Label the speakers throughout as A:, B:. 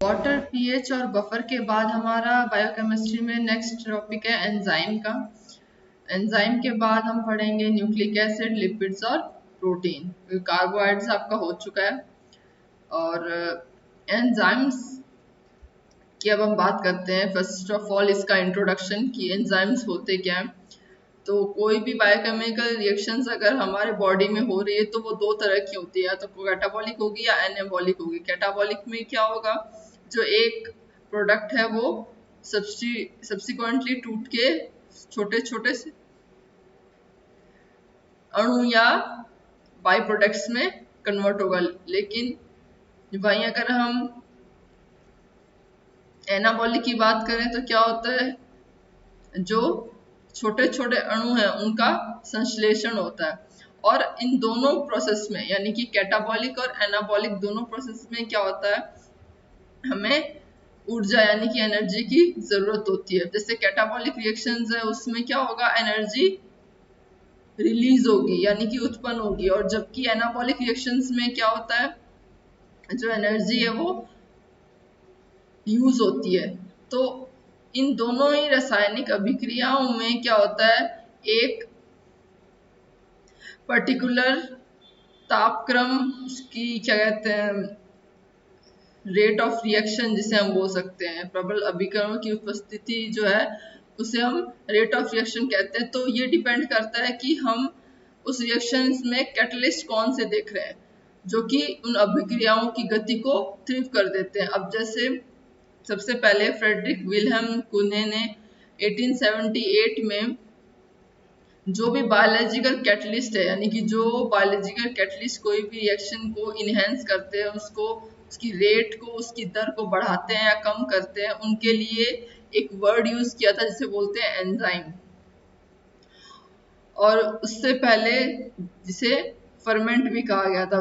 A: Water, pH और buffer के बाद हमारा बायोकेमिस्ट्री में नेक्स्ट टॉपिक है एंजाइम का। एंजाइम के बाद हम पढ़ेंगे न्यूक्लिक एसिड, लिपिड्स और प्रोटीन। कार्बोहाइड्रेट्स आपका हो चुका है। और एंजाइम्स की अब हम बात करते हैं। फर्स्ट ऑफ ऑल इसका इंट्रोडक्शन कि एंजाइम्स होते क्या हैं। तो कोई भी बायोकेमिकल रिएक्शंस अगर हमारे बॉडी में हो रही है तो वो दो तरह की होती है, या तो कैटाबॉलिक होगी या एनाबॉलिक होगी। कैटाबॉलिक में क्या होगा, जो एक प्रोडक्ट है वो सब्सिक्वेंटली टूट के छोटे छोटे से अणु या बाई प्रोडक्ट्स में कन्वर्ट होगा। लेकिन वहीं अगर हम एनाबॉलिक की बात करें तो क्या होता है, जो छोटे छोटे अणु हैं उनका संश्लेषण होता है। और इन दोनों प्रोसेस में, यानी कि कैटाबॉलिक और एनाबॉलिक दोनों प्रोसेस में क्या होता है, हमें ऊर्जा यानी कि एनर्जी की जरूरत होती है। जैसे कैटाबॉलिक रिएक्शंस है उसमें क्या होगा, एनर्जी रिलीज होगी यानी कि उत्पन्न होगी। और जबकि एनाबॉलिक रिएक्शंस में क्या होता है, जो एनर्जी है वो यूज होती है। तो इन दोनों ही रासायनिक अभिक्रियाओं में क्या होता है, एक पर्टिकुलर तापक्रम, उसकी क्या कहते हैं, रेट ऑफ रिएक्शन जिसे हम बोल सकते हैं, प्रबल अभिकरणों की उपस्थिति जो है उसे हम रेट ऑफ रिएक्शन कहते हैं। तो ये डिपेंड करता है कि हम उस रिएक्शन में कैटलिस्ट कौन से देख रहे हैं, जो कि उन अभिक्रियाओं की गति को तीव्र कर देते हैं। अब जैसे सबसे पहले फ्रेडरिक विल्हेम कुने ने 1878 में जो भी बायोलॉजिकल कैटलिस्ट है, यानी कि जो बायोलॉजिकल कैटलिस्ट कोई भी रिएक्शन को इनहेंस करते हैं, उसको उसकी रेट को, उसकी दर को बढ़ाते हैं या कम करते हैं, उनके लिए एक वर्ड यूज किया था जिसे बोलते हैं एंजाइम। और उससे पहले जिसे फर्मेंट भी कहा गया था।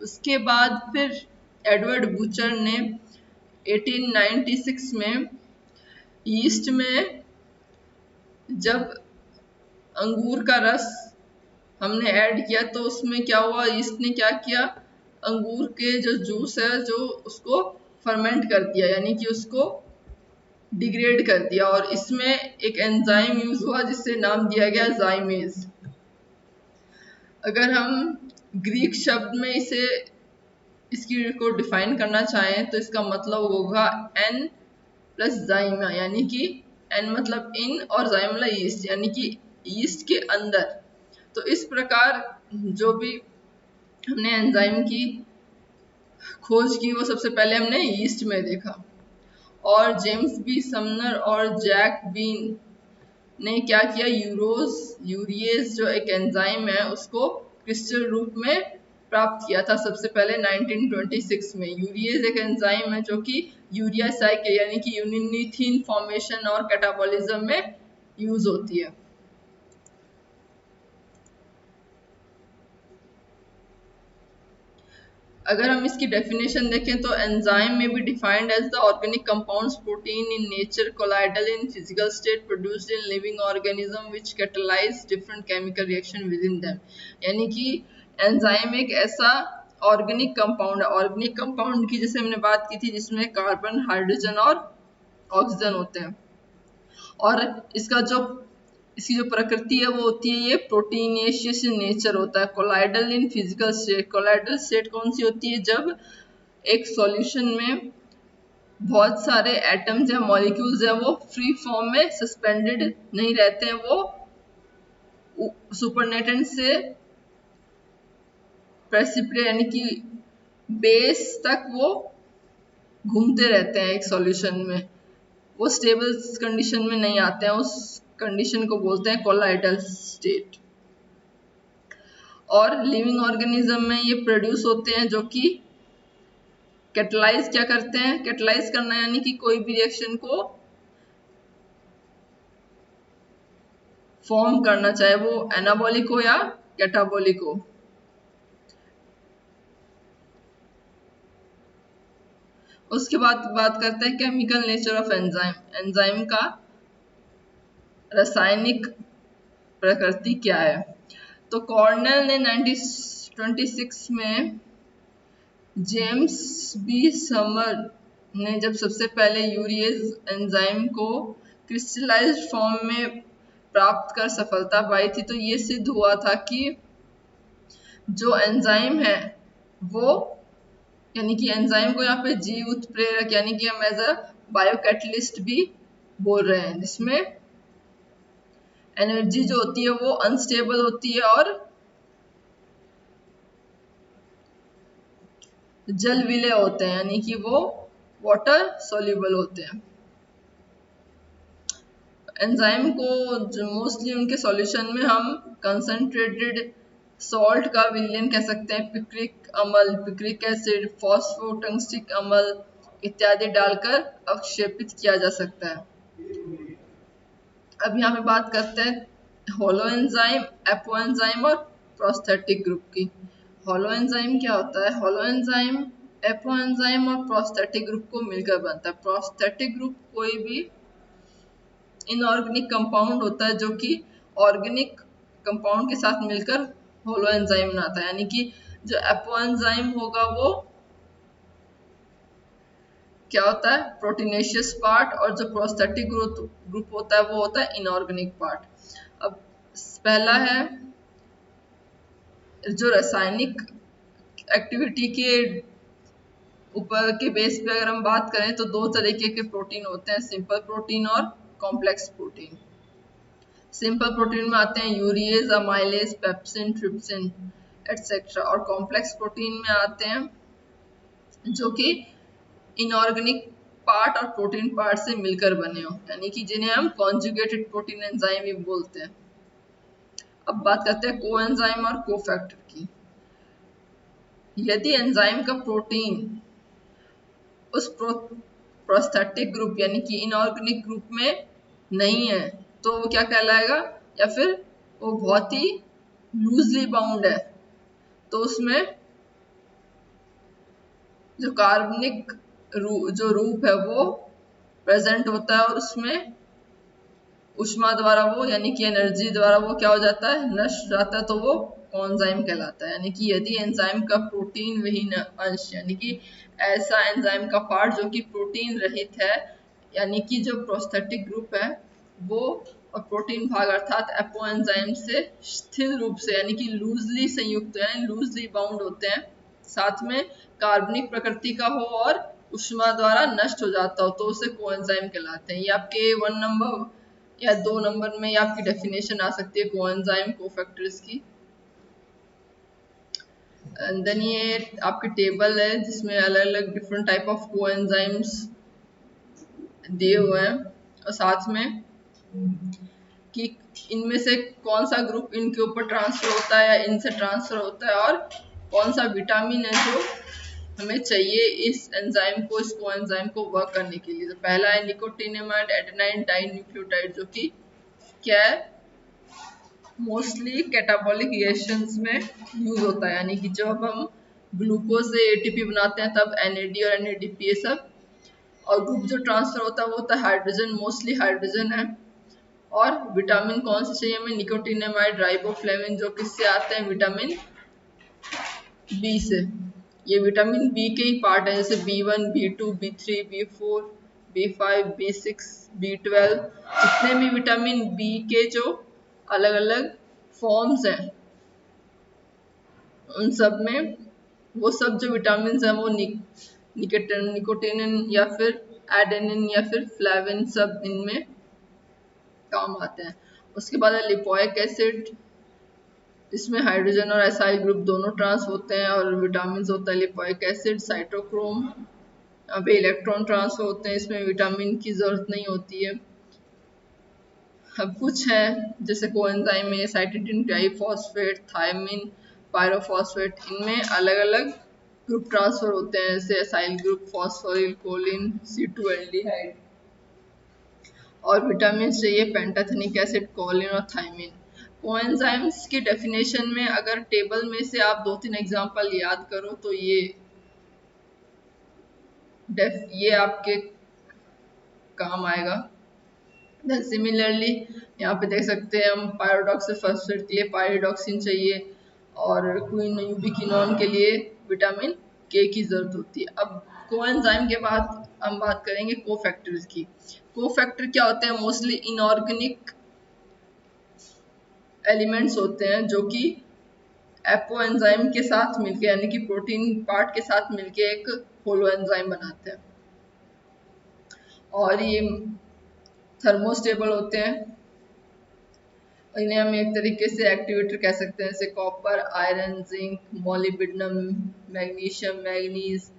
A: उसके बाद फिर एडवर्ड बुचर ने 1896 में ईस्ट में जब अंगूर का रस हमने ऐड किया तो उसमें क्या हुआ, ईस्ट ने क्या किया, अंगूर के जो जूस है जो उसको फर्मेंट कर दिया, यानी कि उसको डिग्रेड कर दिया। और इसमें एक एंजाइम यूज हुआ जिससे नाम दिया गया जाइमेज। अगर हम ग्रीक शब्द में इसकी को डिफाइन करना चाहें तो इसका मतलब होगा एन प्लस जाइमा, यानी कि एन मतलब इन और जाइमा ईस्ट, यानी कि ईस्ट के अंदर। तो इस प्रकार जो भी हमने एंजाइम की खोज की वो सबसे पहले हमने ईस्ट में देखा। और जेम्स बी समनर और जैक बीन ने क्या किया, यूरिएज जो एक एंजाइम है उसको क्रिस्टल रूप में प्राप्त किया था सबसे पहले 1926 में। यूरिएज एक एंजाइम है जो कि यूरिया साइकिल यानी कि यूनिथीन फॉर्मेशन और कैटाबॉलिज्म में यूज होती है। अगर हम इसकी डेफिनेशन देखें तो एंजाइम में be defined as the organic compounds protein in nature colloidal in physical state produced in living organism which catalyse different chemical reaction within them. यानी कि एंजाइम एक ऐसा ऑर्गेनिक कंपाउंड है, ऑर्गेनिक कंपाउंड की जैसे हमने बात की थी जिसमें कार्बन, हाइड्रोजन और ऑक्सीजन होते हैं। और इसकी जो प्रकृति है वो होती है, ये प्रोटीनेशियस नेचर होता है। Colloidal in physical state, colloidal state कौन सी होती है, जब एक सॉल्यूशन में बहुत सारे एटम्स या मॉलिक्यूल्स है वो फ्री फॉर्म में सस्पेंडेड नहीं रहते हैं, वो सुपरनेटेंट से प्रेसिपिटेट यानी कि बेस तक वो घूमते रहते हैं एक सॉल्यूशन में, वो स्टेबल कंडीशन में नहीं आते हैं। उस कंडीशन को बोलते हैं कोलाइडल स्टेट। और लिविंग ऑर्गेनिज्म में ये प्रोड्यूस होते हैं जो कि कैटलाइज क्या करते हैं, कैटलाइज करना यानी कि कोई भी रिएक्शन को फॉर्म करना, चाहे वो एनाबॉलिक हो या कैटाबॉलिक हो। उसके बाद बात करते हैं chemical nature of enzyme. Enzyme का रासायनिक प्रकृति क्या है। तो कॉर्नेल ने 1926 में जेम्स बी समर ने जब सबसे पहले यूरिएज एंजाइम को क्रिस्टलाइज्ड फॉर्म में प्राप्त कर सफलता पाई थी, तो ये सिद्ध हुआ था कि जो एंजाइम है वो, यानी कि एंजाइम को यहाँ पे जीव उत्प्रेरक यानी कि हम एज अ बायोकैटलिस्ट भी बोल रहे हैं, जिसमें एनर्जी जो होती है वो अनस्टेबल होती है और जल विलय होते हैं, यानी कि वो वाटर सोल्यूबल होते हैं। एंजाइम को जो मोस्टली उनके सॉल्यूशन में हम कंसंट्रेटेड सॉल्ट का विलयन कह सकते हैं, पिक्रिक अम्ल, पिक्रिक एसिड, फॉस्फोटंगस्टिक अम्ल इत्यादि डालकर अवक्षेपित किया जा सकता है। अब यहाँ पे बात करते हैं होलो एंजाइम, एपो एंजाइम और प्रोस्थेटिक ग्रुप की। होलो एंजाइम क्या होता है? होलो एंजाइम एपो एंजाइम और प्रोस्थेटिक ग्रुप को मिलकर बनता है। प्रोस्थेटिक ग्रुप कोई भी इनऑर्गेनिक कंपाउंड होता है जो कि ऑर्गेनिक कंपाउंड के साथ मिलकर होलो एंजाइम बनाता है, यानी कि जो एपो एंजाइम होगा वो क्या होता है? प्रोटीनेशियस पार्ट, और जो प्रोस्थेटिक ग्रुप होता है वो होता है इनऑर्गेनिक पार्ट। अब पहला है जो रासायनिक एक्टिविटी के ऊपर के बेस पे अगर हम बात करें तो दो तरीके के प्रोटीन होते हैं, सिंपल प्रोटीन और कॉम्प्लेक्स प्रोटीन। सिंपल प्रोटीन में आते हैं urease, amylase, pepsin, trypsin etcetera, और कॉम्प्लेक्स प्रोटीन में आते हैं जो कि इनऑर्गेनिक पार्ट और प्रोटीन पार्ट से मिलकर बने हो, यानी कि जिन्हें हम कॉन्जुगेटेड प्रोटीन एंजाइम भी बोलते हैं। अब बात करते हैं कोएंजाइम और कोफैक्टर की। यदि एंजाइम का प्रोटीन उस प्रोस्थेटिक ग्रुप यानी कि इनऑर्गेनिक ग्रुप में नहीं है तो वो क्या कहलाएगा? या फिर वो बहुत ही लूजली बाउंड है, तो उसमें जो कार्बनिक जो रूप है वो प्रेजेंट होता है और उसमें ऊष्मा द्वारा वो, यानी कि एनर्जी द्वारा वो क्या हो जाता है? नष्ट हो जाता है, तो वो कोएंजाइम कहलाता है। यानी कि यदि एंजाइम का प्रोटीन विहीन अंश, यानी कि ऐसा एंजाइम का पार्ट जो कि प्रोटीन रहित है, यानी कि जो प्रोस्थेटिक ग्रुप है वो, और प्रोटीन भाग अर्थात एपो एंजाइम से स्थिर रूप से यानी कि लूजली संयुक्त है, लूजली बाउंड होते हैं, साथ में कार्बनिक प्रकृति का हो और ऊष्मा द्वारा नष्ट हो जाता हो, तो उसे कोएंजाइम कहलाते हैं। ये आपके 1 नंबर या 2 नंबर में आपकी डेफिनेशन आ सकती है कोएंजाइम कोफैक्टर्स की। देन ये आपकी टेबल है जिसमें अलग अलग डिफरेंट टाइप ऑफ कोएंजाइम्स दिए हुए हैं, और साथ में कि इनमें से कौन सा ग्रुप इनके ऊपर ट्रांसफर होता है या इनसे ट्रांसफर होता है, और कौन सा विटामिन है जो हमें चाहिए इस एंजाइम को, इस कोएंजाइम को वर्क करने के लिए। तो पहला है निकोटिनेमाइड एडेनाइन डाइन्यूक्लियोटाइड, जो कि क्या है? मोस्टली कैटाबॉलिक रिएक्शंस में यूज होता है, यानी कि जब हम ग्लूकोज से एटीपी बनाते हैं तब एनएडी और एनएडीपी ये सब, और ग्रुप जो ट्रांसफर होता है वो होता है हाइड्रोजन, मोस्टली हाइड्रोजन है। और विटामिन कौन से चाहिए हमें? निकोटिनेमाइड राइबोफ्लेविन, जो किससे आते हैं? विटामिन बी से। ये विटामिन बी के ही पार्ट है, जैसे B1, B2, B3, B4, B5, B6, B12, जितने भी विटामिन बी के जो अलग अलग फॉर्म्स हैं उन सब में वो सब जो विटामिन हैं वो निकोटिनिन या फिर एडेनिन या फिर फ्लेविन सब इनमें काम आते हैं। उसके बाद है लिपोइक एसिड, इसमें हाइड्रोजन और एसाइल ग्रुप दोनों ट्रांस होते हैं, और विटामिन होता है लिपोइक एसिड, साइटोक्रोम, अब इलेक्ट्रॉन ट्रांसफर होते हैं, इसमें विटामिन की जरूरत नहीं होती है। अब कुछ है जैसे कोएंजाइम में साइटिडिन डाइफॉस्फेट, थायमिन, पायरोफॉस्फेट, इनमें अलग अलग ग्रुप ट्रांसफर होते हैं, जैसे acyl group, phosphoryl, choline, C2 aldehyde, और विटामिन चाहिए पेंटाथेनिक एसिड, कोलिन और थायमिन। कोएंजाइम्स की डेफिनेशन में अगर टेबल में से आप 2-3 एग्जांपल याद करो तो ये आपके काम आएगा। देन सिमिलरली यहाँ पे देख सकते हैं हम पायरोडॉक्सिल फॉस्फेट के लिए पायरिडॉक्सिन चाहिए, और क्विन यूबिक्विनोन के लिए विटामिन के की जरूरत होती है। अब कोएंजाइम के बाद हम बात करेंगे कोफैक्टर्स की। कोफैक्टर क्या होते हैं? मोस्टली इनऑर्गेनिक एलिमेंट्स होते हैं जो कि एपो एंजाइम के साथ मिलके यानी कि प्रोटीन पार्ट के साथ मिलके एक होलो एंजाइम बनाते हैं और ये थर्मोस्टेबल होते हैं। इन्हें हम एक तरीके से एक्टिवेटर कह सकते हैं, जैसे copper, iron, zinc, molybdenum, magnesium, manganese,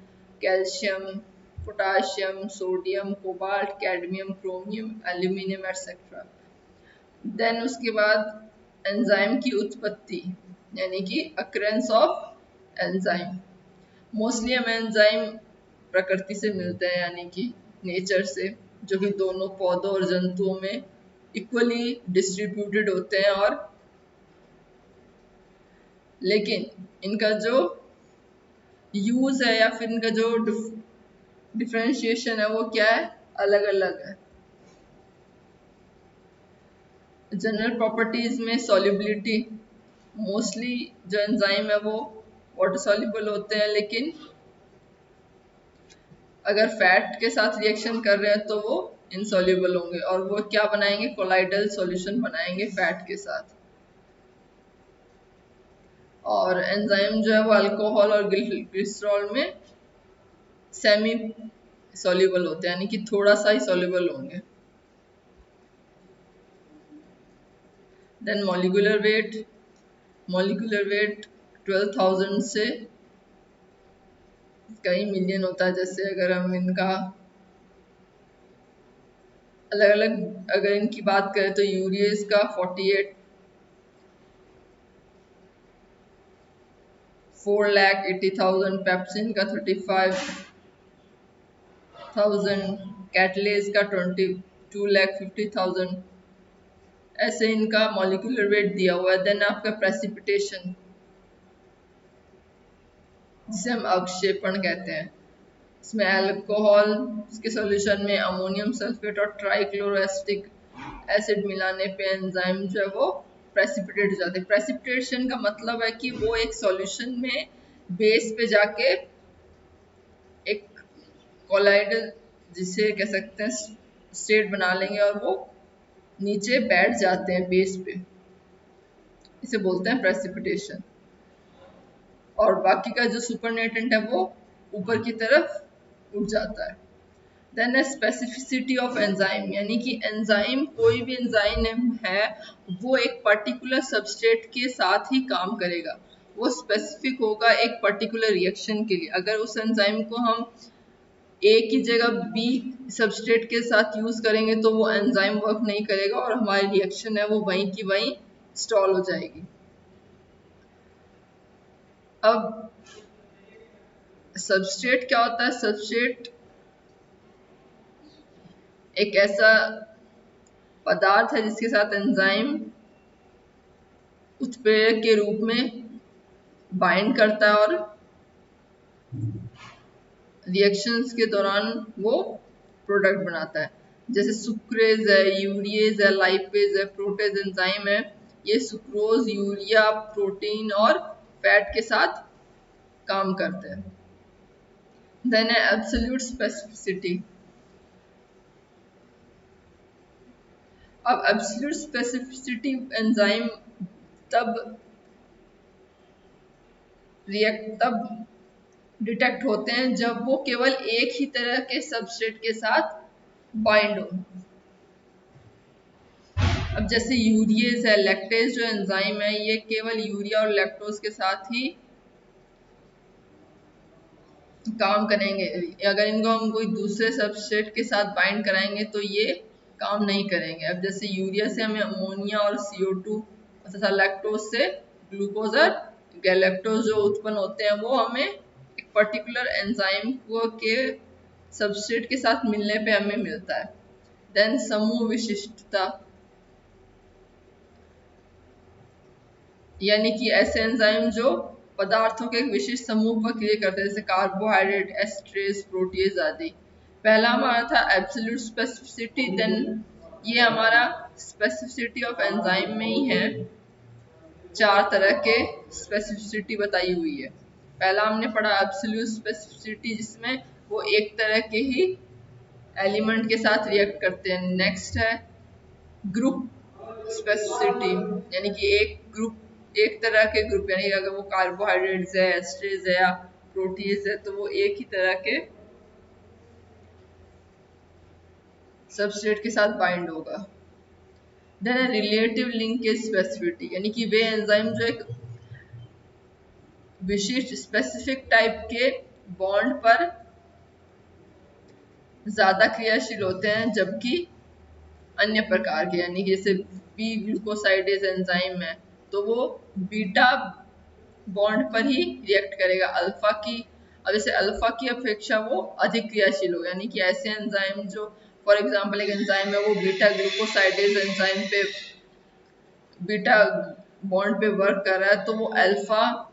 A: calcium, potassium, sodium, cobalt, cadmium, chromium, aluminium etcetera. Then उसके बाद एंजाइम की उत्पत्ति यानी कि अक्रेंस ऑफ एंजाइम। मोस्टली हम एंजाइम प्रकृति से मिलते हैं यानी कि नेचर से, जो कि दोनों पौधों और जंतुओं में इक्वली डिस्ट्रीब्यूटेड होते हैं। और लेकिन इनका जो यूज है या फिर इनका जो डिफरेंशिएशन है वो क्या है? अलग अलग है। जनरल प्रॉपर्टीज में सॉल्युबिलिटी, मोस्टली जो एंजाइम है वो वाटर सॉल्युबल होते हैं, लेकिन अगर फैट के साथ रिएक्शन कर रहे हैं तो वो इनसॉल्युबल होंगे और वो क्या बनाएंगे? कोलाइडल सॉल्यूशन बनाएंगे फैट के साथ। और एंजाइम जो है वो अल्कोहल और ग्लिसरॉल में सेमी सॉल्युबल होते हैं यानी कि थोड़ा सा ही सॉल्युबल होंगे। Then molecular weight, molecular weight 12,000 से कई मिलियन होता है। जैसे अगर हम इनका अलग अलग अगर इनकी बात करें तो यूरियस का 48, 4,80,000, पेप्सिन का 35,000, कैटलेज का 22,50,000। ऐसे इनका मॉलिक्यूलर वेट दिया हुआ है। देन आपका प्रेसिपिटेशन, जिसे हम अवक्षेपण कहते हैं, इसमें अल्कोहल के सॉल्यूशन में अमोनियम सल्फेट और ट्राइक्लोरोएसिटिक एसिड मिलाने पे एंजाइम जो है वो प्रेसिपिटेट हो जाते हैं। प्रेसिपिटेशन का मतलब है कि वो एक सॉल्यूशन में बेस पे जाके एक कोलाइडल, जिसे कह सकते हैं स्टेट बना लेंगे और वो नीचे बैठ जाते हैं बेस पे, इसे बोलते हैं प्रेसिपिटेशन। और बाकी का जो सुपरनेटेंट है वो ऊपर की तरफ उठ जाता है। देन स्पेसिफिसिटी ऑफ एंजाइम, यानी कि एंजाइम, कोई भी एंजाइम है वो एक पर्टिकुलर सबस्ट्रेट के साथ ही काम करेगा, वो स्पेसिफिक होगा एक पर्टिकुलर रिएक्शन के लिए। अगर उस एंजाइम को हम ए की जगह बी सबस्ट्रेट के साथ यूज करेंगे तो वो एंजाइम वर्क नहीं करेगा और हमारी रिएक्शन है वो वहीं की वहीं स्टॉल हो जाएगी। अब सबस्ट्रेट क्या होता है? सबस्ट्रेट एक ऐसा पदार्थ है जिसके साथ एंजाइम उत्प्रेरक के रूप में बाइंड करता है और रिएक्शंस के दौरान वो प्रोडक्ट बनाता है। जैसे सुक्रेज है, यूरियज है, लाइपेज है, प्रोटेज एंजाइम है। ये सुक्रोज, यूरिया, प्रोटीन और फैट के साथ काम करते हैं। देन है एब्सोल्यूट स्पेसिफिसिटी। अब एब्सोल्यूट स्पेसिफिसिटी एंजाइम तब डिटेक्ट होते हैं जब वो केवल एक ही तरह के सबस्ट्रेट के साथ बाइंड हो। अब जैसे यूरियज है, लैक्टेज जो एंजाइम है, ये केवल यूरिया और लैक्टोज के साथ ही काम करेंगे। अगर इनको हम कोई दूसरे सबस्ट्रेट के साथ बाइंड कराएंगे तो ये काम नहीं करेंगे। अब जैसे यूरिया से हमें अमोनिया और CO2 तथा लैक्टोज से ग्लूकोज और गैलेक्टोज जो उत्पन्न होते हैं वो हमें एक पर्टिकुलर एंजाइम को के सबस्ट्रेट के साथ मिलने पे हमें मिलता है। देन समूह विशिष्टता, यानी कि ऐसे एंजाइम जो पदार्थों के एक विशिष्ट समूह पर क्रिया करते हैं, जैसे कार्बोहाइड्रेट, एस्ट्रेज, प्रोटीज आदि। पहला हमारा था एब्सोल्यूट स्पेसिफिसिटी। देन ये हमारा स्पेसिफिसिटी ऑफ एंजाइम में ही है। 4 तरह के स्पेसिफिसिटी बताई हुई है। पहला हमने पढ़ा एब्सोल्यूट स्पेसिफिसिटी, जिसमें वो एक तरह के ही एलिमेंट के साथ रिएक्ट करते हैं। नेक्स्ट है ग्रुप स्पेसिसिटी, यानी कि एक ग्रुप, एक तरह के ग्रुप, यानी अगर वो कार्बोहाइड्रेट्स है, एस्ट्रेज है या प्रोटीज है, तो वो एक ही तरह के सबस्ट्रेट के साथ बाइंड होगा। देन है रिलेटिव लिंकेज स्पेसिफिटी, यानी कि वे एंजाइम जो एक विशिष्ट स्पेसिफिक टाइप के बॉन्ड पर ज्यादा क्रियाशील होते हैं, जबकि अन्य प्रकार के, यानी कि जैसे बी ग्लूकोसाइडेज एंजाइम है तो वो बीटा बॉन्ड पर ही रिएक्ट करेगा अल्फा की, अब जैसे अल्फा की अपेक्षा वो अधिक क्रियाशील हो, यानी कि ऐसे एंजाइम जो फॉर एग्जांपल एक एंजाइम है वो बीटा ग्लूकोसाइडेज एंजाइम पे बीटा बॉन्ड पे वर्क कर रहा है, तो वो अल्फा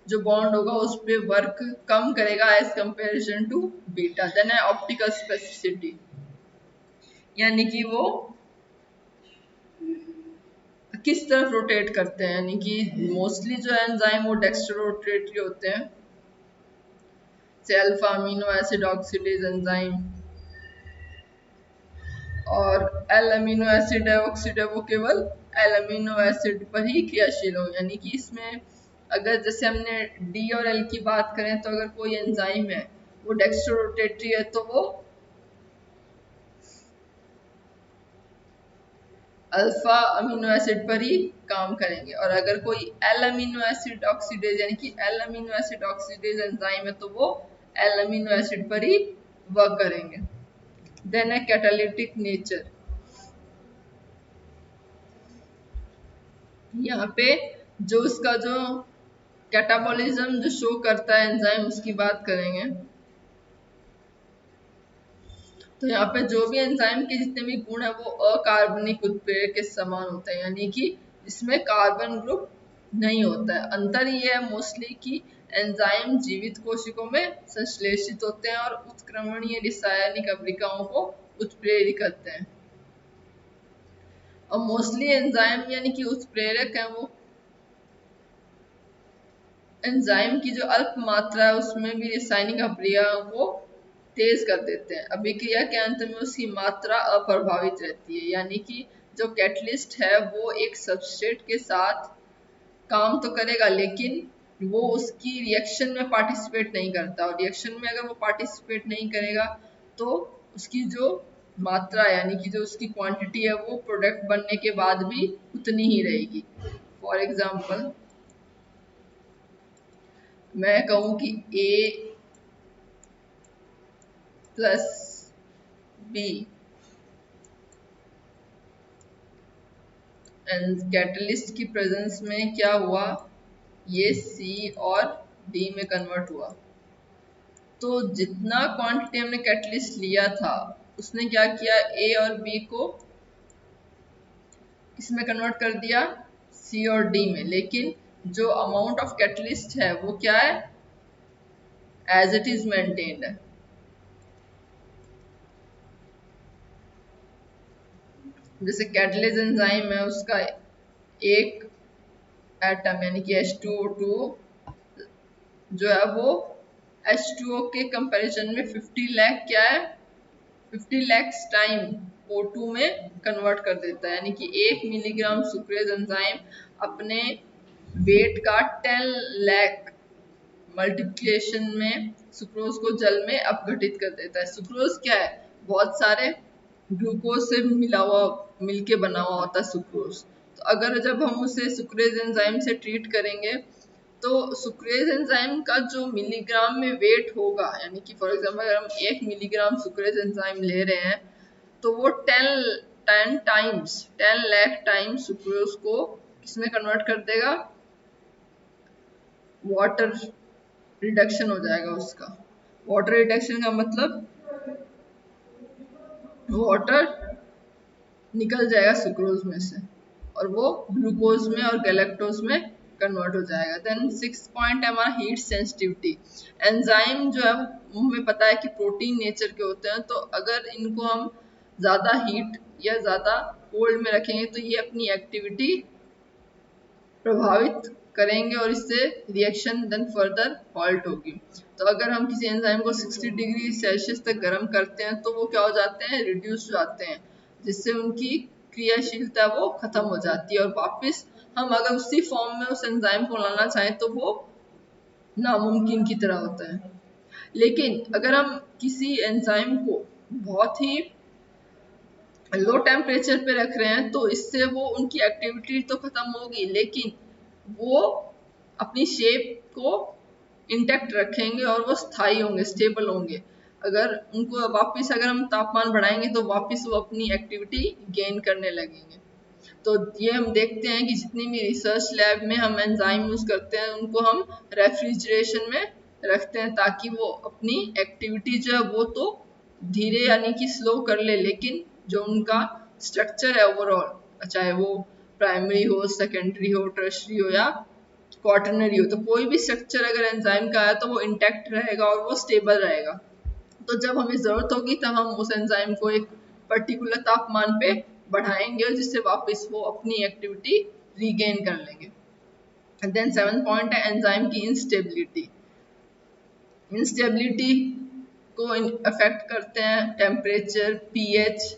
A: जो बॉन्ड होगा उस पे वर्क कम करेगा as comparison to beta. Then है ऑप्टिकल स्पेसिसिटी, यानी कि वो किस तरफ रोटेट करते हैं, यानी कि मोस्टली जो एंजाइम वो डेक्स्ट्रो रोटेटरी होते हैं, से alpha amino acid oxidase enzyme, और एल अमीनो एसिड ऑक्सीड है वो केवल एल अमीनो एसिड पर ही क्रियाशील हो, यानी कि इसमें अगर जैसे हमने डी और एल की बात करें तो अगर कोई एंजाइम है वो डेक्स्ट्रो रोटेटरी है तो वो अल्फा अमीनो एसिड पर ही काम करेंगे, और अगर कोई एल अमीनो एसिड ऑक्सीडेज यानी कि L amino acid oxidase enzyme है तो वो एल अमीनो एसिड पर ही वर्क करेंगे। देन है कैटालिटिक नेचर, यहाँ पे जो उसका जो कैटाबॉलिज्म जो शो करता है एंजाइम उसकी बात करेंगे। तो यहाँ पे जो भी एंजाइम के जितने भी गुण है वो अकार्बनिक उत्प्रेरक के समान होते हैं, यानी कि इसमें कार्बन ग्रुप नहीं होता है। अंतर ये है मोस्टली कि एंजाइम जीवित कोशिकाओं में संश्लेषित होते हैं और उत्क्रमणीय रासायनिक अभिक्रियाओं को उत्प्रेरित करते हैं, और मोस्टली एंजाइम यानी कि उत्प्रेरक है वो एंजाइम की जो अल्प मात्रा है उसमें भी रासायनिक अभिक्रियाओं को तेज कर देते हैं। अभिक्रिया के अंत में उसकी मात्रा अप्रभावित रहती है, यानी कि जो कैटलिस्ट है वो एक सबस्ट्रेट के साथ काम तो करेगा लेकिन वो उसकी रिएक्शन में पार्टिसिपेट नहीं करता, और रिएक्शन में अगर वो पार्टिसिपेट नहीं करेगा तो उसकी जो मात्रा यानी कि जो उसकी क्वांटिटी है वो प्रोडक्ट बनने के बाद भी उतनी ही रहेगी। फॉर एग्जाम्पल मैं कहूँ कि A plus B and catalyst की प्रेजेंस में क्या हुआ, ये सी और डी में कन्वर्ट हुआ, तो जितना क्वांटिटी हमने कैटलिस्ट लिया था उसने क्या किया, ए और बी को किसमें कन्वर्ट कर दिया, सी और डी में, लेकिन जो अमाउंट ऑफ कैटलिस्ट है वो क्या है, एज इट इज मेंटेन्ड है। जैसे कैटलिस्ट एंजाइम है उसका एक एटम यानी कि H2O2 जो है वो H2O के कंपैरिजन में 50 लाख क्या है, 50 लैक्स टाइम O2 में कन्वर्ट कर देता है, यानी कि 1 मिलीग्राम सुक्रेज एंजाइम अपने वेट का 10 लाख मल्टीप्लिकेशन में सुक्रोज को जल में अपघटित कर देता है। सुक्रोज क्या है, बहुत सारे ग्लूकोज से मिलके बना हुआ होता है सुक्रोज। तो अगर जब हम उसे सुक्रेज एंजाइम से ट्रीट करेंगे तो सुक्रेज एंजाइम का जो मिलीग्राम में वेट होगा, यानी कि फॉर एग्जांपल अगर हम 1 मिलीग्राम सुक्रेज एंजाइम ले रहे हैं तो वो 10 टाइम्स 10 लाख टाइम्स सुक्रोज को किसमें कन्वर्ट कर देगा, वाटर रिडक्शन हो जाएगा उसका। वाटर रिडक्शन का मतलब वाटर निकल जाएगा सुक्रोज में से और वो ग्लूकोज में और गैलेक्टोज में कन्वर्ट हो जाएगा। देन 6 पॉइंट है हमारा हीट सेंसिटिविटी। एंजाइम जो है हमें पता है कि प्रोटीन नेचर के होते हैं, तो अगर इनको हम ज़्यादा हीट या ज़्यादा कोल्ड में रखेंगे तो ये अपनी एक्टिविटी प्रभावित करेंगे और इससे रिएक्शन देन फर्दर हॉल्ट होगी। तो तो अगर हम किसी एंजाइम को 60 डिग्री सेल्सियस तक गर्म करते हैं तो वो क्या हो जाते हैं, रिड्यूस हो जाते हैं, जिससे उनकी क्रियाशीलता वो खत्म हो जाती है और वापस हम अगर उसी फॉर्म में उस एंजाइम को लाना चाहें तो वो नामुमकिन की तरह होता है। लेकिन अगर हम किसी एंजाइम को बहुत ही लो टेम्परेचर पे रख रहे हैं तो इससे वो उनकी एक्टिविटी तो खत्म होगी, लेकिन वो अपनी शेप को इंटैक्ट रखेंगे और वो स्थायी होंगे, स्टेबल होंगे। अगर उनको वापस अगर हम तापमान बढ़ाएंगे तो वापस वो अपनी एक्टिविटी गेन करने लगेंगे। तो ये हम देखते हैं कि जितनी भी रिसर्च लैब में हम एंजाइम यूज करते हैं उनको हम रेफ्रिजरेशन में रखते हैं ताकि वो अपनी एक्टिविटी जो है वो तो धीरे यानी कि स्लो कर ले, लेकिन जो उनका स्ट्रक्चर है ओवरऑल, चाहे वो प्राइमरी हो, सेकेंडरी हो, टर्शरी हो या क्वार्टरनरी हो, तो कोई भी स्ट्रक्चर अगर एंजाइम का है तो वो इंटैक्ट रहेगा और वो स्टेबल रहेगा। तो जब हमें जरूरत होगी तब हम उस एंजाइम को एक पर्टिकुलर तापमान पे बढ़ाएंगे और जिससे वापस वो अपनी एक्टिविटी रीगेन कर लेंगे। एंड देन 7 पॉइंट है एंजाइम की इंस्टेबिलिटी। इंस्टेबिलिटी को अफेक्ट करते हैं टेम्परेचर, पीएच,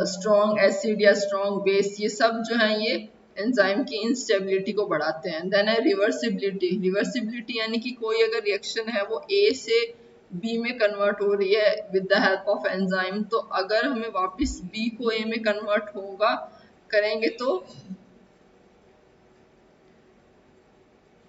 A: स्ट्रॉन्ग एसिड या स्ट्रॉन्ग बेस, ये सब जो है ये एंजाइम की इंस्टेबिलिटी को बढ़ाते हैं। देन है रिवर्सिबिलिटी। रिवर्सिबिलिटी यानी कि कोई अगर रिएक्शन है वो ए से बी में कन्वर्ट हो रही है with the help of enzyme, तो अगर हमें वापस बी को ए में कन्वर्ट होगा करेंगे तो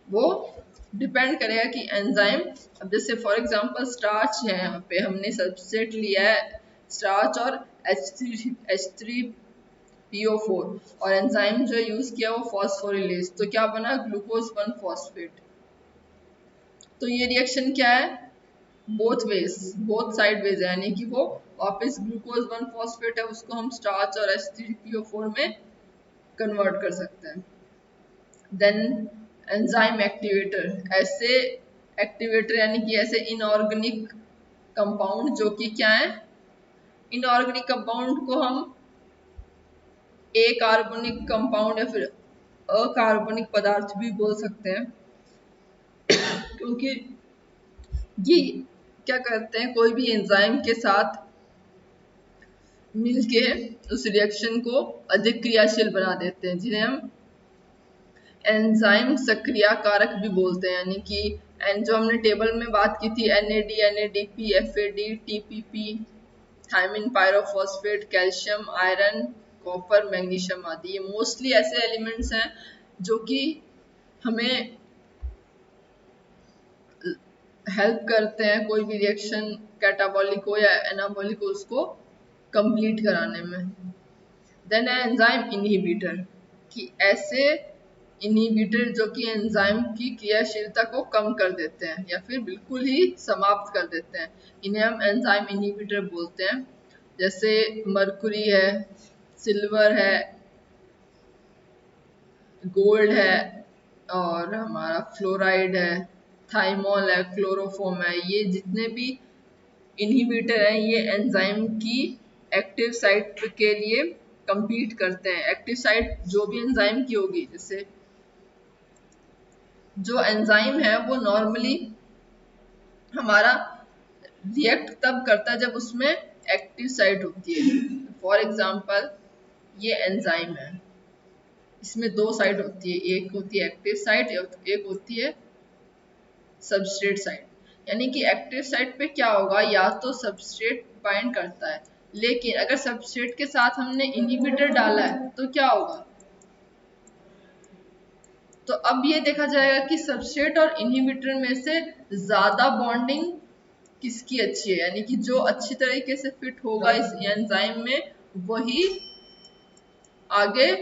A: वो डिपेंड करेगा कि एंजाइम, अब जैसे फॉर एग्जांपल स्टार्च है, यहाँ पे हमने सबस्ट्रेट लिया है स्टार्च और H3PO4 और एंजाइम जो यूज किया वो फॉस्फोरिलेज, तो क्या बना ग्लूकोज 1 फॉस्फेट। तो ये रिएक्शन क्या है, both ways, both side ways है, यानी कि वो वापस ग्लूकोज 1 फॉस्फेट है उसको हम स्टार्च और H3PO4 में कन्वर्ट कर सकते हैं। देन एंजाइम एक्टिवेटर, ऐसे एक्टिवेटर यानी कि ऐसे इनऑर्गेनिक कंपाउंड जो कि क्या है, इनऑर्गेनिक कंपाउंड को हम ए कार्बोनिक कंपाउंड या फिर अकार्बनिक पदार्थ भी बोल सकते हैं, क्योंकि ये क्या करते हैं, कोई भी एंजाइम के साथ मिलके उस रिएक्शन को अधिक क्रियाशील बना देते हैं, जिन्हें हम एंजाइम सक्रिय कारक भी बोलते हैं। यानी कि जो हमने टेबल में बात की थी NAD, NADP, FAD, TPP, thiamine, pyrophosphate, calcium, iron, copper, magnesium आदि, ये मोस्टली ऐसे एलिमेंट्स हैं जो कि हमें हेल्प करते हैं कोई भी रिएक्शन कैटाबॉलिक हो या एनाबॉलिक हो उसको कंप्लीट कराने में। देन है एंजाइम इनहिबिटर, कि ऐसे इनहिबिटर जो कि एंजाइम की क्रियाशीलता को कम कर देते हैं या फिर बिल्कुल ही समाप्त कर देते हैं, इन्हें हम एंजाइम इनहिबिटर बोलते हैं। जैसे मरकुरी है, सिल्वर है, गोल्ड है और हमारा फ्लोराइड है, थाइमोल है, क्लोरोफॉर्म है, ये जितने भी इनहिबिटर हैं ये एंजाइम की एक्टिव साइट के लिए compete करते हैं। एक्टिव साइट जो भी एंजाइम की होगी, जैसे जो एंजाइम है वो नॉर्मली हमारा रिएक्ट तब करता है जब उसमें एक्टिव साइट होती है। फॉर एग्जांपल ये एंजाइम है, इसमें दो साइट होती है, एक होती है एक्टिव साइट, एक होती है सबस्ट्रेट साइट। यानी कि एक्टिव साइट पे क्या होगा, या तो सबस्ट्रेट बाइंड करता है, लेकिन अगर सबस्ट्रेट के साथ हमने इनहिबिटर डाला है तो क्या होगा, तो अब ये देखा जाएगा कि सबस्ट्रेट और इनहिबिटर में से ज्यादा बॉन्डिंग किसकी अच्छी है, यानी कि जो अच्छी तरीके से फिट होगा इस एंजाइम में वही आगे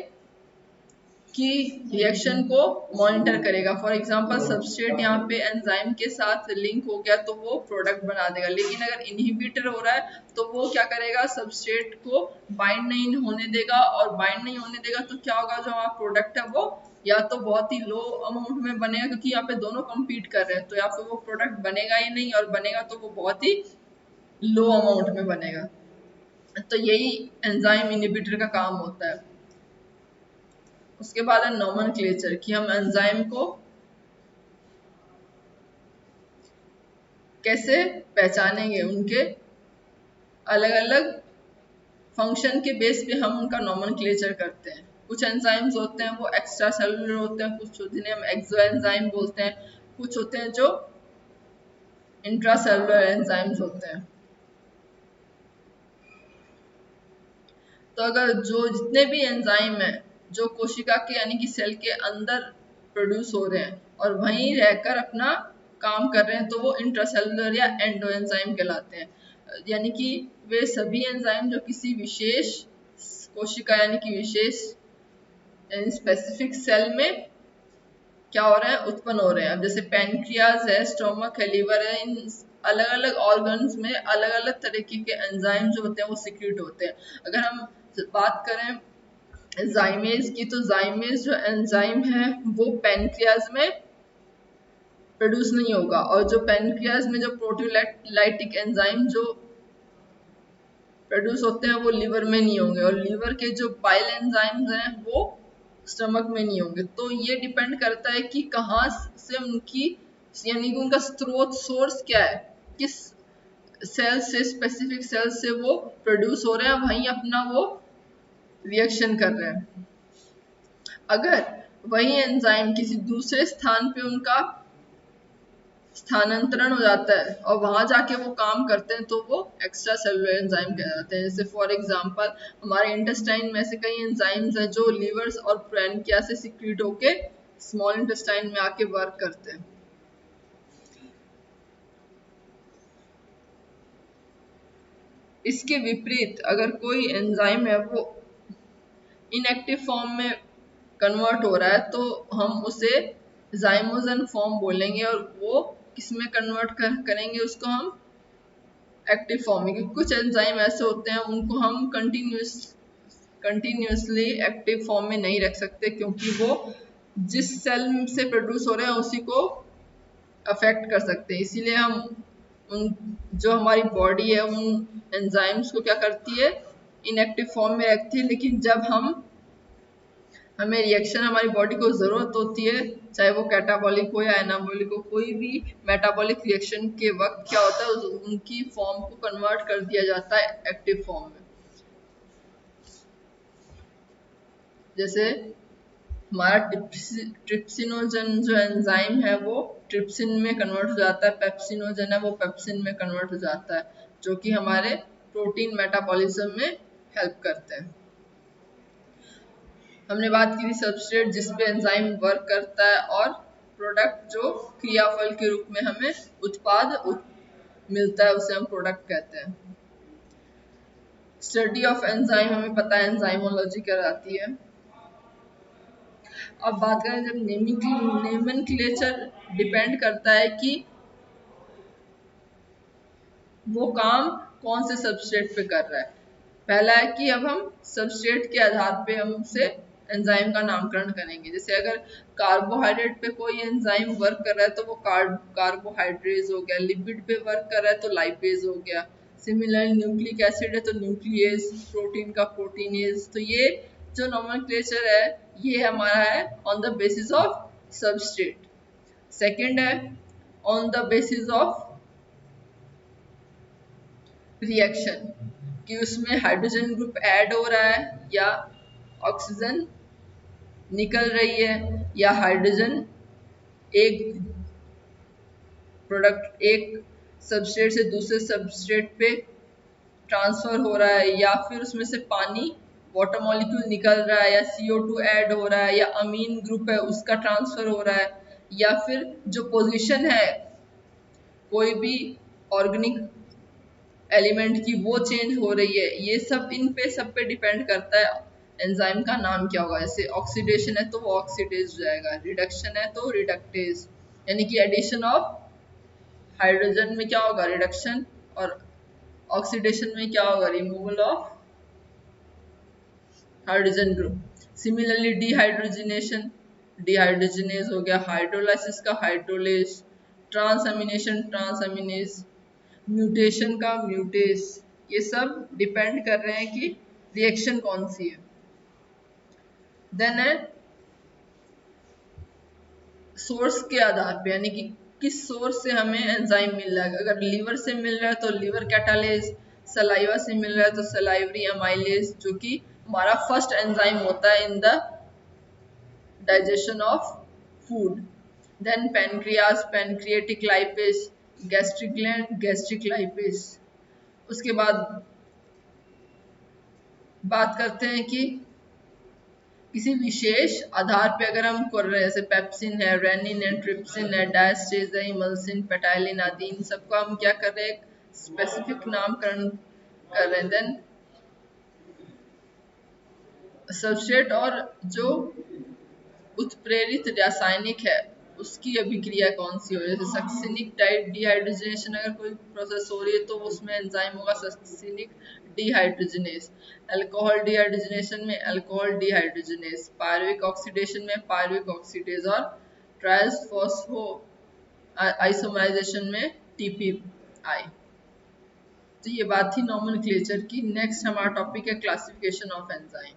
A: की रिएक्शन को मॉनिटर करेगा। फॉर एग्जांपल सबस्ट्रेट यहाँ पे एंजाइम के साथ लिंक हो गया तो वो प्रोडक्ट बना देगा, लेकिन अगर इनहिबिटर हो रहा है तो वो क्या करेगा, सबस्ट्रेट को बाइंड नहीं होने देगा, और बाइंड नहीं होने देगा तो क्या होगा, जो हमारा प्रोडक्ट है वो या तो बहुत ही लो अमाउंट में बनेगा, क्योंकि यहाँ पे दोनों कम्पीट कर रहे हैं, तो यहाँ पे वो प्रोडक्ट बनेगा ही नहीं, और बनेगा तो वो बहुत ही लो अमाउंट में बनेगा। तो यही एंजाइम इनहिबिटर का काम होता है। उसके बाद है नोमेनक्लेचर, कि हम एंजाइम को कैसे पहचानेंगे? उनके अलग अलग फंक्शन के बेस पे हम उनका नॉमेनक्लेचर करते हैं। कुछ एंजाइम्स होते हैं वो एक्स्ट्रा सेलुलर होते हैं, कुछ जिन्हें हम एक्सो एंजाइम बोलते हैं, कुछ होते हैं जो इंट्रा सेलुलर एंजाइम्स होते हैं। तो अगर जो जितने भी एंजाइम हैं जो कोशिका के यानी कि सेल के अंदर प्रोड्यूस हो रहे हैं और वहीं रहकर अपना काम कर रहे हैं तो वो इंट्रासेलुलर या एंडो एंजाइम कहलाते हैं। यानी कि वे सभी एंजाइम जो किसी विशेष कोशिका यानी कि विशेष स्पेसिफिक सेल में क्या हो रहा है, उत्पन्न हो रहे हैं। अब जैसे पैनक्रियाज है, स्टोमक है, लीवर है, इन अलग अलग ऑर्गन्स में अलग अलग तरीके के एंजाइम जो होते हैं वो सिक्रीट होते हैं। अगर हम बात करें जाइमेज की तो जाइमेज जो एंजाइम है वो पैनक्रियाज में प्रोड्यूस नहीं होगा, और जो पैनक्रियाज में जो प्रोटीओलाइटिक एंजाइम जो प्रोड्यूस होते हैं वो लीवर में नहीं होंगे, और लीवर के जो बाइल एंजाइम्स हैं वो स्टमक में नहीं होंगे। तो ये डिपेंड करता है कि कहाँ से उनकी यानी कि उनका स्रोत सोर्स क्या है, किस सेल से स्पेसिफिक सेल से वो प्रोड्यूस हो रहे हैं, वहीं अपना वो रिएक्शन कर रहे हैं। अगर वही एंजाइम किसी दूसरे स्थान पे उनका स्थानांतरण हो जाता है और वहां जाके वो काम करते हैं तो वो एक्स्ट्रा सेलुलर एंजाइम कहलाते हैं। जैसे फॉर एग्जांपल हमारे इंटेस्टाइन में ऐसे कई एंजाइम्स हैं जो लीवर्स और पैनक्रियाज से सिक्रीट होके स्मॉल इंटेस्टाइन में आके वर्क करते हैं। इसके विपरीत अगर कोई एंजाइम है वो इनएक्टिव फॉर्म में कन्वर्ट हो रहा है तो हम उसे जाइमोजन फॉर्म बोलेंगे, और वो किसमें कन्वर्ट करेंगे उसको हम एक्टिव फॉर्म में। क्योंकि कुछ एंजाइम ऐसे होते हैं उनको हम कंटिन्यूसली एक्टिव फॉर्म में नहीं रख सकते, क्योंकि वो जिस सेल से प्रोड्यूस हो रहे हैं उसी को अफेक्ट कर सकते हैं। इसीलिए हम उन जो हमारी बॉडी है उन एंजाइम्स को क्या करती है, इनएक्टिव फॉर्म में रखती है। लेकिन जब हमें रिएक्शन हमारी बॉडी को जरूरत होती है, चाहे वो कैटाबॉलिक हो या एनाबॉलिक हो, कोई भी मेटाबॉलिक रिएक्शन के वक्त क्या होता है उनकी फॉर्म को कन्वर्ट कर दिया जाता है एक्टिव फॉर्म में। जैसे हमारा ट्रिप्सिनोजन जो एंजाइम है वो ट्रिप्सिन में कन्वर्ट हो जाता है, पेप्सिनोजन है वो पेप्सिन में कन्वर्ट हो जाता है, जो कि हमारे प्रोटीन मेटाबॉलिज्म में हेल्प करते हैं। हमने बात की थी सबस्ट्रेट जिस पे एंजाइम वर्क करता है, और प्रोडक्ट जो क्रियाफल के रूप में हमें मिलता है उसे हम प्रोडक्ट कहते हैं। स्टडी ऑफ एंजाइम हमें पता है एंजाइमोलॉजी कहलाती है। अब बात करें जब नेमनक्लेचर डिपेंड करता है कि वो काम कौन से सबस्ट्रेट पे कर रहा है। पहला है कि अब हम सबस्ट्रेट के आधार पे हम उसे एंजाइम का नामकरण करेंगे। जैसे अगर कार्बोहाइड्रेट पे कोई एंजाइम वर्क कर रहा है तो वो कार्बोहाइड्रेज हो गया, लिपिड पे वर्क कर रहा है तो लाइपेज हो गया, सिमिलरली न्यूक्लिक एसिड है तो न्यूक्लियस, प्रोटीन का प्रोटीनेज। तो ये जो नोमेनक्लेचर है ये हमारा है on the basis of substrate. Second है on the basis of reaction, कि उसमें हाइड्रोजन ग्रुप ऐड हो रहा है या ऑक्सीजन निकल रही है, या हाइड्रोजन एक प्रोडक्ट एक सबस्ट्रेट से दूसरे सबस्ट्रेट पे ट्रांसफर हो रहा है, या फिर उसमें से पानी वाटर मॉलिक्यूल निकल रहा है, या CO2 ऐड हो रहा है, या अमीन ग्रुप है उसका ट्रांसफर हो रहा है, या फिर जो पोजीशन है कोई भी ऑर्गेनिक एलिमेंट की वो चेंज हो रही है। ये सब इन पे सब पे डिपेंड करता है एंजाइम का नाम क्या होगा। जैसे ऑक्सीडेशन है तो वो ऑक्सीडेज हो जाएगा, रिडक्शन है तो रिडक्टेज, यानी कि एडिशन ऑफ हाइड्रोजन में क्या होगा, रिडक्शन, और ऑक्सीडेशन में क्या होगा, removal of hydrogen group. Similarly dehydrogenation, dehydrogenase हो गया, हाइड्रोलाइसिस का हाइड्रोलेज, ट्रांसअमीनेशन ट्रांसअमीनेज, म्यूटेशन का म्यूटेस। ये सब डिपेंड कर रहे हैं कि रिएक्शन कौन सी है। देन है सोर्स के आधार पे, यानी कि किस सोर्स से हमें एंजाइम मिल रहा है। अगर लीवर से मिल रहा है तो लीवर कैटालेज, सलाइवा से मिल रहा है तो सलाइवरी अमाइलेज, जो कि हमारा फर्स्ट एंजाइम होता है in the digestion of food. Then pancreas, pancreatic lipase, gastric gland, gastric lipase. उसके बाद बात करते हैं कि किसी विशेष आधार पे अगर हम कर रहे हैं, जैसे पेप्सिन है, रेनिन है, ट्रिप्सिन है, डायस्टेज है, इमल्सिन, पेटाइलिन आदि, इन सबको हम क्या कर रहे हैं, स्पेसिफिक नामकरण कर रहे हैं। देन सबस्ट्रेट और जो उत्प्रेरित रासायनिक है उसकी अभिक्रिया कौन सी हो, जैसे सक्सिनिक डिहाइड्रोजनेशन अगर कोई प्रोसेस हो रही है तो उसमें एंजाइम होगा सक्सिनिक डिहाइड्रोजनेस। अल्कोहल डिहाइड्रोजनेशन में अल्कोहल डिहाइड्रोजनेस, पायरुविक ऑक्सीडेशन में पायरुविक ऑक्सीडेज, और ट्रायल्स फॉस्फो आइसोमराइजेशन में टीपीआई। तो ये बात थी नॉमेनक्लेचर की। नेक्स्ट हमारा टॉपिक है क्लासिफिकेशन ऑफ एंजाइम।